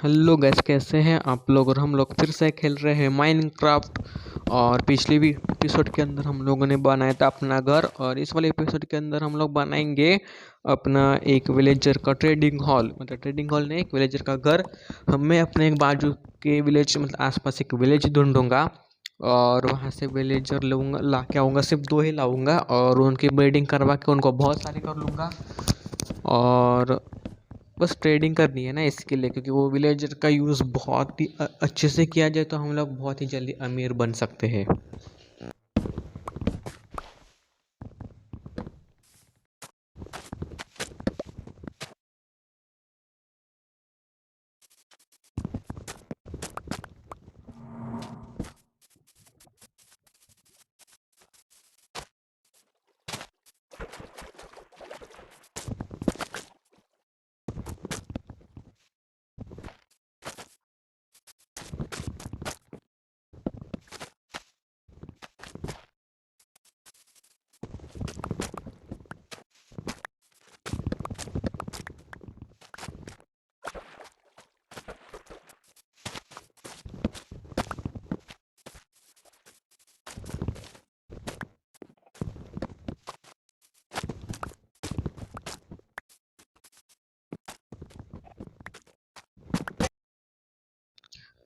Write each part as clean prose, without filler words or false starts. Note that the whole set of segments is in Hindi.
हेलो गैस, कैसे हैं आप लोग। और हम लोग फिर से खेल रहे हैं माइनक्राफ्ट। और पिछली भी एपिसोड के अंदर हम लोगों ने बनाया था अपना घर, और इस वाले एपिसोड के अंदर हम लोग बनाएंगे अपना एक विलेजर का ट्रेडिंग हॉल। मतलब ट्रेडिंग हॉल नहीं, एक विलेजर का घर। मैं अपने एक बाजू के विलेज मतलब आसपास एक विलेज ढूंढूंगा, और वहाँ से विलेजर लूँगा, ला के आऊँगा। सिर्फ दो ही लाऊंगा और उनकी ब्रीडिंग करवा के उनको बहुत सारी कर लूँगा। और बस ट्रेडिंग करनी है ना इसके लिए, क्योंकि वो विलेजर का यूज़ बहुत ही अच्छे से किया जाए तो हम लोग बहुत ही जल्दी अमीर बन सकते हैं।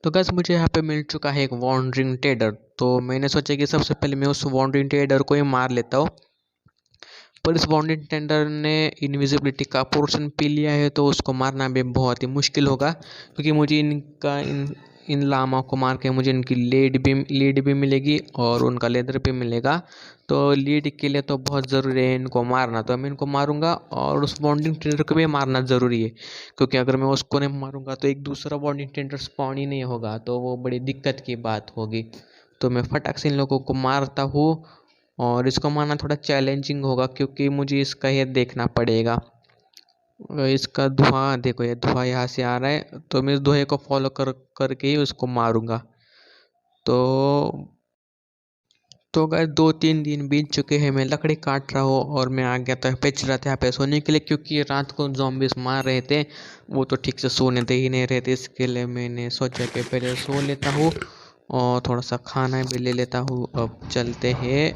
तो गैस, मुझे यहाँ पे मिल चुका है एक वॉन्डरिंग ट्रेडर। तो मैंने सोचा कि सबसे पहले मैं उस वॉन्डरिंग ट्रेडर को ही मार लेता हूँ। पर इस वॉन्डरिंग ट्रेडर ने इनविजिबिलिटी का पोर्शन पी लिया है, तो उसको मारना भी बहुत ही मुश्किल होगा, क्योंकि मुझे इन लामा को मार के मुझे इनकी लीड भी मिलेगी और उनका लेदर भी मिलेगा। तो लीड के लिए तो बहुत ज़रूरी है इनको मारना, तो मैं इनको मारूंगा। और उस बॉन्डिंग टेंडर को भी मारना ज़रूरी है, क्योंकि अगर मैं उसको नहीं मारूंगा तो एक दूसरा बॉन्डिंग टेंडर स्पॉन ही नहीं होगा, तो वो बड़ी दिक्कत की बात होगी। तो मैं फटाक से इन लोगों को मारता हूँ। और इसको मारना थोड़ा चैलेंजिंग होगा, क्योंकि मुझे इसका ये देखना पड़ेगा। इसका धुआं देखो, ये धुआं यहाँ से आ रहा है, तो मैं इस धुएं को फॉलो करके ही उसको मारूंगा। तो गाइस, 2-3 दिन बीत चुके हैं, मैं लकड़ी काट रहा हूँ और मैं आ गया था पिच रहा था यहाँ पे सोने के लिए, क्योंकि रात को zombies मार रहे थे। वो तो ठीक से सोने दे ही नहीं रहे थे, इसके लिए मैंने सोचा कि पहले सो लेता हूँ और थोड़ा सा खाना भी ले लेता हूँ। अब चलते हैं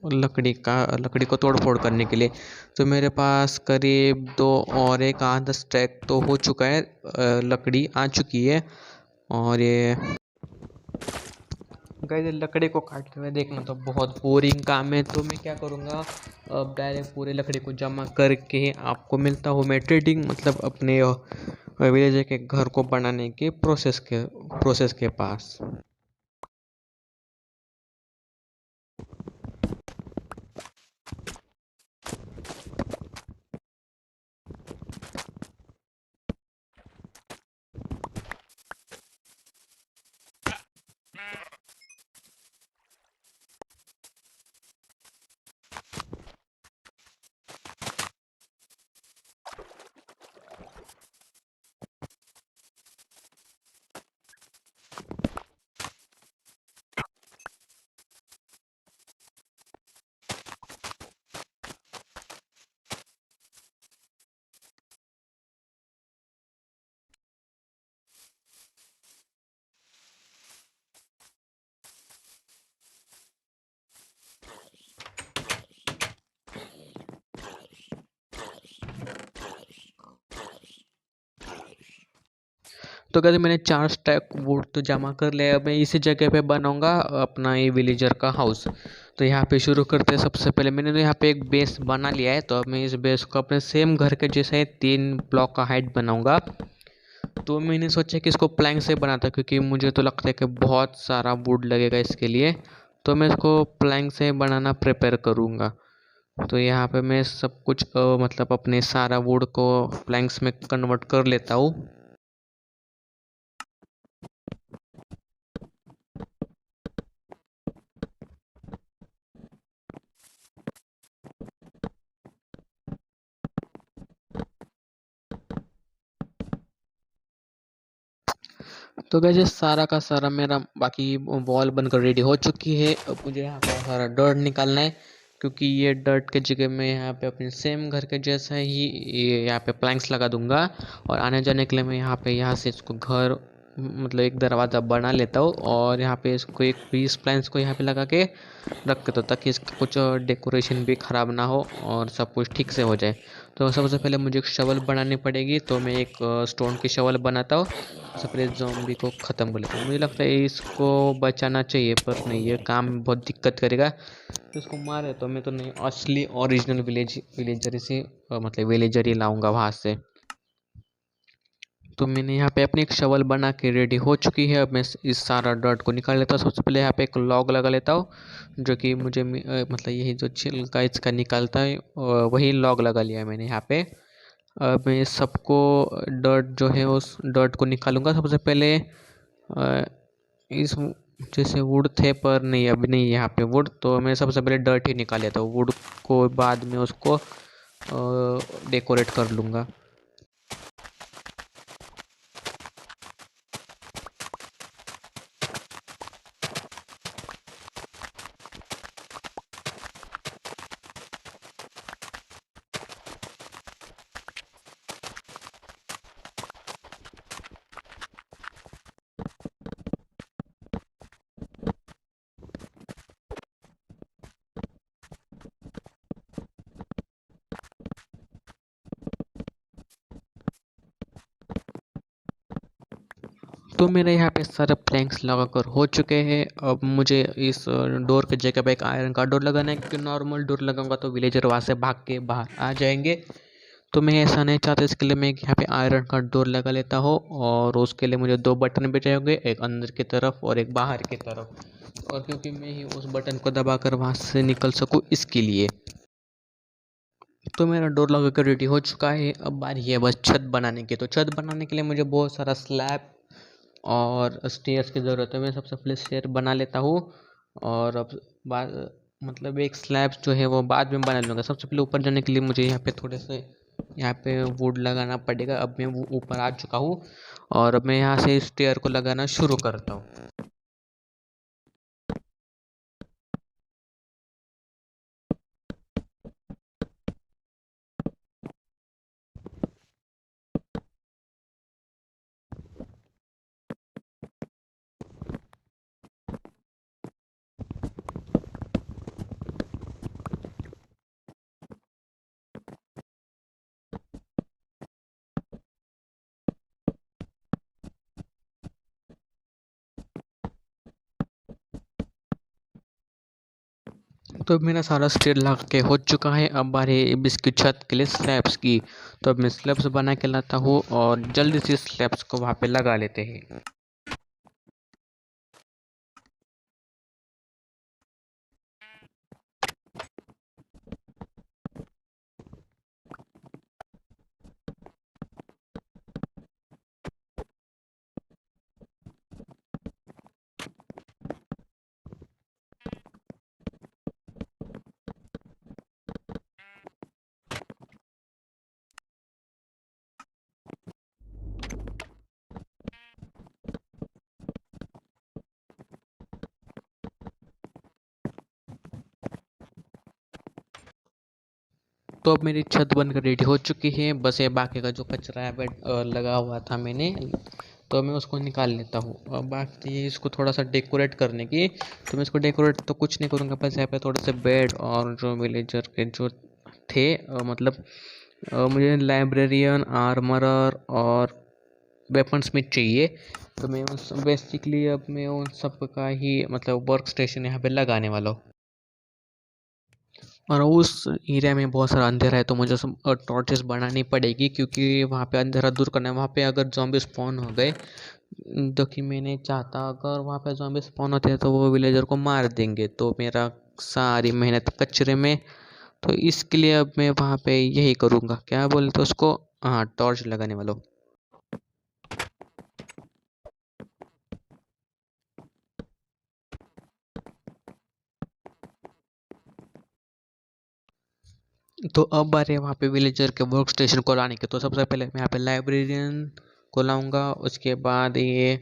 लकड़ी को तोड़ फोड़ करने के लिए। तो मेरे पास करीब दो और एक आधा स्टैक तो हो चुका है, लकड़ी आ चुकी है। और ये गाइस, लकड़ी को काटते हुए देखना तो बहुत बोरिंग काम है, तो मैं क्या करूँगा, अब डायरेक्ट पूरे लकड़ी को जमा करके आपको मिलता हूँ मैं ट्रेडिंग मतलब अपने विलेज के घर को बनाने के प्रोसेस के पास। तो कहते मैंने 4 स्टैक वुड तो जमा कर लिया। अब मैं इसी जगह पे बनाऊंगा अपना ये विलेजर का हाउस। तो यहाँ पे शुरू करते हैं। सबसे पहले मैंने तो यहाँ पे एक बेस बना लिया है, तो अब मैं इस बेस को अपने सेम घर के जैसे 3 ब्लॉक का हाइट बनाऊंगा। तो मैंने सोचा कि इसको प्लैंक से बनाता, क्योंकि मुझे तो लगता है कि बहुत सारा वुड लगेगा इसके लिए। तो मैं इसको प्लैंक से बनाना प्रिपेयर करूँगा। तो यहाँ पे मैं सब कुछ मतलब अपने सारा वुड को प्लैंक्स में कन्वर्ट कर लेता हूँ। तो गैस, ये सारा का सारा मेरा बाकी वॉल बनकर रेडी हो चुकी है। अब मुझे यहाँ का सारा डर्ट निकालना है। क्योंकि ये डर्ट के जगह मैं यहाँ पे अपने सेम घर के जैसा ही ये यहाँ पे प्लैंक्स लगा दूंगा। और आने जाने के लिए मैं यहाँ से इसको घर मतलब एक दरवाज़ा बना लेता हूँ और यहाँ पे इसको एक पीस प्लैंक्स को यहाँ पे लगा के रख देता हूँ ताकि इसका कुछ डेकोरेशन भी ख़राब ना हो और सब कुछ ठीक से हो जाए। तो सबसे पहले मुझे एक शवल बनानी पड़ेगी, तो मैं एक स्टोन की शवल बनाता हूँ। सबसे पहले ज़ॉम्बी को ख़त्म कर लेता हूँ। मुझे लगता है इसको बचाना चाहिए, पर नहीं, ये काम बहुत दिक्कत करेगा। तो इसको मारे तो मैं तो नहीं, असली ओरिजिनल विलेजर इसे मतलब विलेजर ही लाऊंगा वहाँ से। तो मैंने यहाँ पे अपनी एक शवल बना के रेडी हो चुकी है। अब मैं इस सारा डर्ट को निकाल लेता हूँ। सबसे पहले यहाँ पे एक लॉग लगा लेता हूँ, जो कि मुझे मतलब यही जो छिलका इसका निकलता है वही लॉग लगा लिया है मैंने यहाँ पे। अब मैं सबको डर्ट जो है उस डर्ट को निकालूंगा। सबसे पहले इस जैसे वुड थे, पर नहीं अभी नहीं यहाँ पे वुड, तो मैं सबसे पहले डर्ट ही निकाल लेता हूँ। वुड को बाद में उसको डेकोरेट कर लूँगा। तो मेरे यहाँ पे सारे प्लैंक्स लगाकर हो चुके हैं। अब मुझे इस डोर के जगह पे एक आयरन का डोर लगाना है, क्योंकि नॉर्मल डोर लगाऊंगा तो विलेजर वहाँ से भाग के बाहर आ जाएंगे। तो मैं ऐसा नहीं चाहता, इसके लिए मैं यहाँ पे आयरन का डोर लगा लेता हूँ। और उसके लिए मुझे दो बटन भी चाहिए, एक अंदर की तरफ और एक बाहर की तरफ। और क्योंकि मैं ही उस बटन को दबाकर वहाँ से निकल सकूँ, इसके लिए। तो मेरा डोर लगा कर रेडी हो चुका है। अब बारी है बस छत बनाने की। तो छत बनाने के लिए मुझे बहुत सारा स्लैब और स्टेयर्स की ज़रूरत है। मैं सबसे पहले स्टेयर बना लेता हूँ और अब बाद मतलब एक स्लैब जो है वो बाद में बना लूँगा। सबसे पहले ऊपर जाने के लिए मुझे यहाँ पे थोड़े से यहाँ पे वुड लगाना पड़ेगा। अब मैं वो ऊपर आ चुका हूँ और अब मैं यहाँ से स्टेयर को लगाना शुरू करता हूँ। तो मेरा सारा स्टेयर लगा के हो चुका है। अब बारी है इसकी छत के लिए स्लैब्स की। तो अब मैं स्लैब्स बना के लाता हूँ और जल्दी से स्लैब्स को वहाँ पे लगा लेते हैं। तो अब मेरी छत बनकर रेडी हो चुकी है। बस ये बाकी का जो कचरा है बेड लगा हुआ था मैंने, तो मैं उसको निकाल लेता हूँ। अब बाकी है इसको थोड़ा सा डेकोरेट करने की। तो मैं इसको डेकोरेट तो कुछ नहीं करूँगा, बस यहाँ पे थोड़े से बेड और जो विलेजर के जो थे मतलब मुझे लाइब्रेरियन, आर्मरर और वेपन स्मिथ चाहिए। तो मैं उस बेसिकली अब मैं उन सब का ही मतलब वर्क स्टेशन यहाँ पे लगाने वाला हूँ। और उस एरिया में बहुत सारा अंधेरा है, तो मुझे सब टॉर्चेस बनानी पड़ेगी, क्योंकि वहाँ पे अंधेरा दूर करना है। वहाँ पे अगर जॉम्बी स्पॉन हो गए, तो कि मैं नहीं चाहता अगर वहाँ पे जॉम्बी स्पॉन होते हैं तो वो विलेजर को मार देंगे, तो मेरा सारी मेहनत कचरे में। तो इसके लिए अब मैं वहाँ पे यही करूँगा, क्या बोलते उसको, हाँ, टॉर्च लगाने वाला हूँ। तो अब बारी है वहाँ पे विलेजर के वर्क स्टेशन को लाने की। तो सबसे पहले मैं यहाँ पे लाइब्रेरियन को लाऊंगा, उसके बाद ये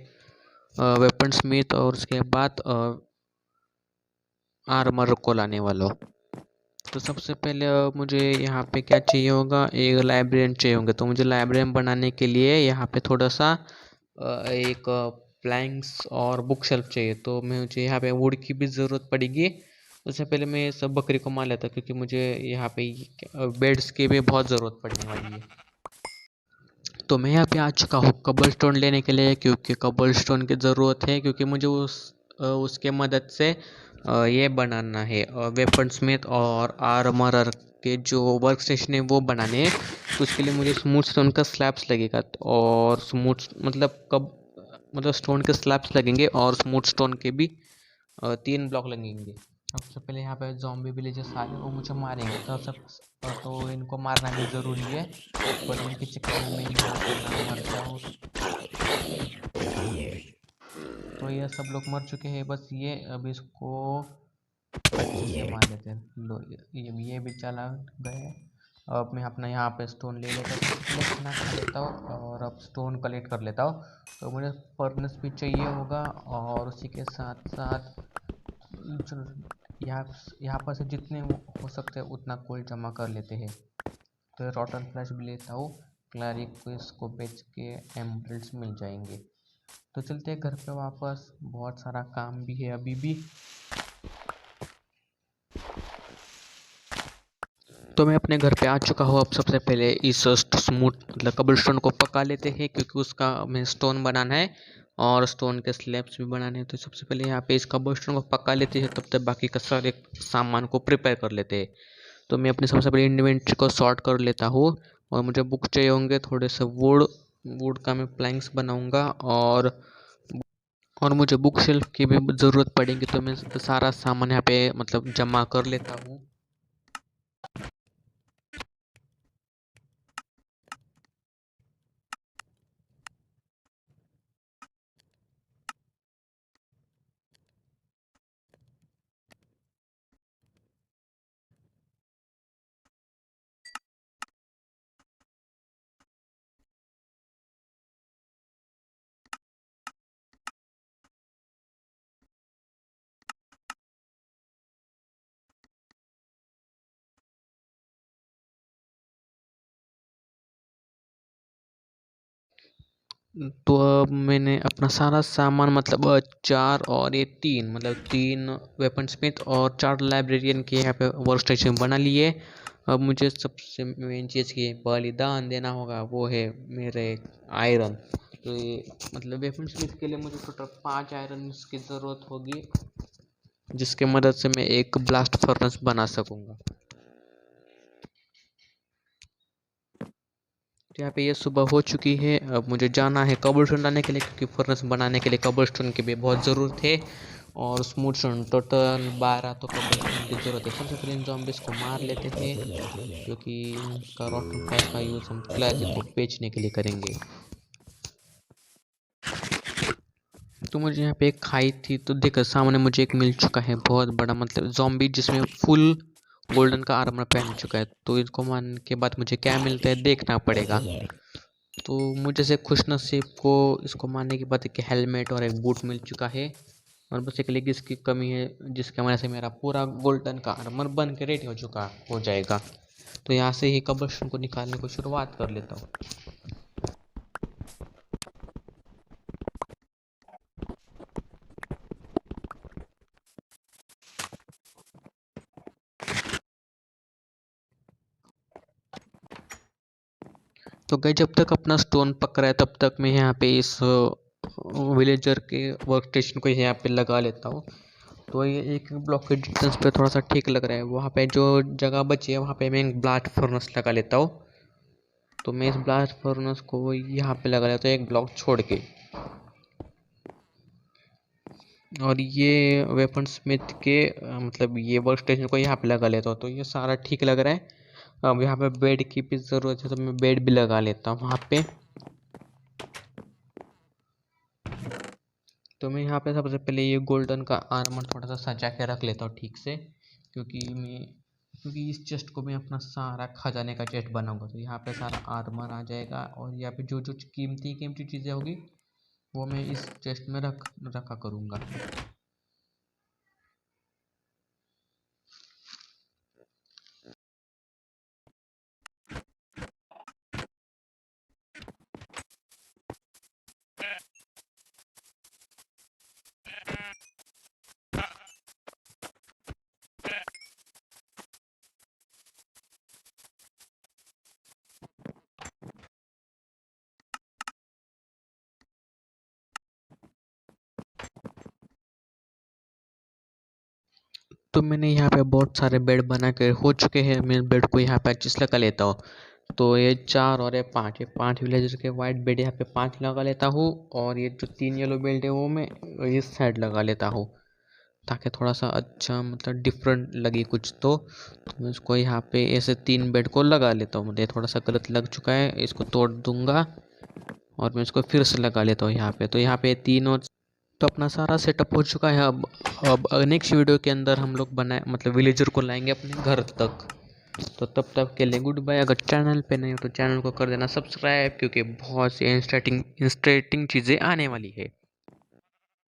वेपन स्मिथ और उसके बाद आर्मर को लाने वाला हूँ। तो सबसे पहले मुझे यहाँ पे क्या चाहिए होगा, एक लाइब्रेरियन चाहिए होंगे। तो मुझे लाइब्रेरियन बनाने के लिए यहाँ पे थोड़ा सा एक प्लैंक्स और बुक शेल्फ चाहिए। तो मुझे यहाँ पे वुड की भी ज़रूरत पड़ेगी। उससे पहले मैं सब बकरी को मार लेता, क्योंकि मुझे यहाँ पे बेड्स की भी बहुत ज़रूरत पड़ने वाली है। तो मैं यहाँ पे आ चुका हूँ कबल स्टोन लेने के लिए, क्योंकि कबल स्टोन की ज़रूरत है, क्योंकि मुझे उसके मदद से ये बनाना है वेपन स्मिथ और आर्मरर के जो वर्क स्टेशन है वो बनाने हैं। तो उसके लिए मुझे स्मूथ स्टोन का स्लैब्स लगेगा, और स्मूथ मतलब स्टोन के स्लैब्स लगेंगे, और स्मूथ स्टोन के भी 3 ब्लॉक लगेंगे। सबसे पहले यहाँ पे ज़ॉम्बी विलेजर्स आ रहे हैं, वो मुझे मारेंगे। तो इनको मारना भी ज़रूरी है, पर इनके चक्कर में मैं यहाँ पे ना मर जाऊँ। तो ये सब लोग मर चुके हैं, बस ये अब इसको अच्छे से मार लेते हैं। लो, ये भी चला गए। अब मैं अपना यहाँ पे स्टोन ले लेता हूँ, सबसे पहले खाना खा लेता हूँ और अब स्टोन कलेक्ट कर लेता हूँ। तो मुझे फर्नेस भी चाहिए होगा, और उसी के साथ साथ यहाँ यहाँ पर से जितने हो सकते हैं उतना कोल जमा कर लेते हैं। तो रॉटन फ्लैश भी लेता हूँ, क्लैरिक को इसको बेच के एमरल्ड्स मिल जाएंगे। तो चलते हैं घर पे वापस, बहुत सारा काम भी है अभी भी। तो मैं अपने घर पे आ चुका हूँ। अब सबसे पहले इस स्मूथ मतलब कबल स्टोन को पका लेते हैं, क्योंकि उसका हमें स्टोन बनाना है और स्टोन के स्लैब्स भी बनाने हैं। तो सबसे पहले यहाँ पे इस कबल स्टोन को पका लेते हैं, तब तक बाकी का सारे सामान को प्रिपेयर कर लेते हैं। तो मैं अपनी सबसे पहले इन्वेंट्री को सॉर्ट कर लेता हूँ, और मुझे बुक चाहिए होंगे, थोड़े से वुड का मैं प्लैंक्स बनाऊँगा, और मुझे बुक शेल्फ की भी ज़रूरत पड़ेगी। तो मैं सारा सामान यहाँ पे मतलब जमा कर लेता हूँ। तो अब मैंने अपना सारा सामान मतलब 4 और ये 3 मतलब 3 वेपन स्मिथ और 4 लाइब्रेरियन के यहाँ पे वर्क स्टेशन बना लिए। अब मुझे सबसे मेन चीज़ की बलिदान देना होगा, वो है मेरे आयरन। तो ये मतलब वेपन स्मिथ के लिए मुझे टोटल 5 आयरन की ज़रूरत होगी, जिसके मदद से मैं एक ब्लास्ट फर्नेस बना सकूँगा। तो यहाँ पे ये सुबह हो चुकी है। अब मुझे जाना है कबलस्टोन लाने के लिए, क्योंकि फर्नेस बनाने के लिए कबलस्टोन की भी बहुत ज़रूरत है, और स्मूथ स्टोन टोटल 12 तो कबलस्टोन की ज़रूरत है। सबसे पहले इन zombies को मार लेते हैं, क्योंकि इनका रॉटन फ्लैश का यूज़ हम क्लैरिक को बेचने के लिए करेंगे। तो मुझे यहाँ पे एक खाई थी, तो देखो सामने मुझे एक मिल चुका है बहुत बड़ा मतलब जॉम्बी, जिसमें फुल गोल्डन का आर्मर पहन चुका है। तो इसको मारने के बाद मुझे क्या मिलता है देखना पड़ेगा। तो मुझे से खुशनसीब को इसको मारने के बाद एक हेलमेट और एक बूट मिल चुका है, और बस एक लेगिस की कमी है, जिसकी वजह से मेरा पूरा गोल्डन का आर्मर बन के रेडी हो जाएगा। तो यहाँ से ही कबर्शन को निकालने को शुरुआत कर लेता हूँ। तो गई जब तक अपना स्टोन पक रहा है, तब तक मैं यहाँ पे इस विलेजर के वर्क स्टेशन को यहाँ पे लगा लेता हूँ। तो ये एक ब्लॉक के डिस्टेंस पे थोड़ा सा ठीक लग रहा है। वहाँ पे जो जगह बची है वहाँ पे मैं एक ब्लास्ट फर्नेस लगा लेता हूँ। तो मैं इस ब्लास्ट फर्नेस को यहाँ पे लगा लेता हूँ एक ब्लॉक छोड़ के, और ये वेपन स्मिथ के मतलब ये वर्क स्टेशन को यहाँ पे लगा लेता हूँ। तो ये सारा ठीक लग रहा है। अब यहाँ पे बेड की भी ज़रूरत है, तो मैं बेड भी लगा लेता हूँ वहाँ पे। तो मैं यहाँ पे सबसे पहले ये गोल्डन का आर्मर थोड़ा सा सजा के रख लेता हूँ ठीक से, क्योंकि इस चेस्ट को मैं अपना सारा खजाने का चेस्ट बनाऊंगा। तो यहाँ पे सारा आर्मर आ जाएगा, और यहाँ पे जो जो कीमती कीमती चीज़ें होगी वो मैं इस चेस्ट में रखा करूँगा। तो मैंने यहाँ पे बहुत सारे बेड बना के हो चुके हैं। मैं बेड को यहाँ पे अच्छे से लगा लेता हूँ। तो ये 4 और ये 5, ये 5 विलेजर के वाइट बेड यहाँ पे 5 लगा लेता हूँ। और ये जो 3 येलो बेड है वो मैं इस साइड लगा लेता हूँ, ताकि थोड़ा सा अच्छा मतलब डिफरेंट लगे कुछ। तो मैं इसको यहाँ पे ऐसे 3 बेड को लगा लेता हूँ। मुझे थोड़ा सा गलत लग चुका है, इसको तोड़ दूंगा और मैं इसको फिर से लगा लेता हूँ यहाँ पे। तो यहाँ पे 3 और तो अपना सारा सेटअप हो चुका है। अब नेक्स्ट वीडियो के अंदर हम लोग बनाए मतलब विलेजर को लाएंगे अपने घर तक। तो तब तक के लिए गुड बाय। अगर चैनल पे नहीं हो तो चैनल को कर देना सब्सक्राइब, क्योंकि बहुत सी इंटरेस्टिंग चीज़ें आने वाली है।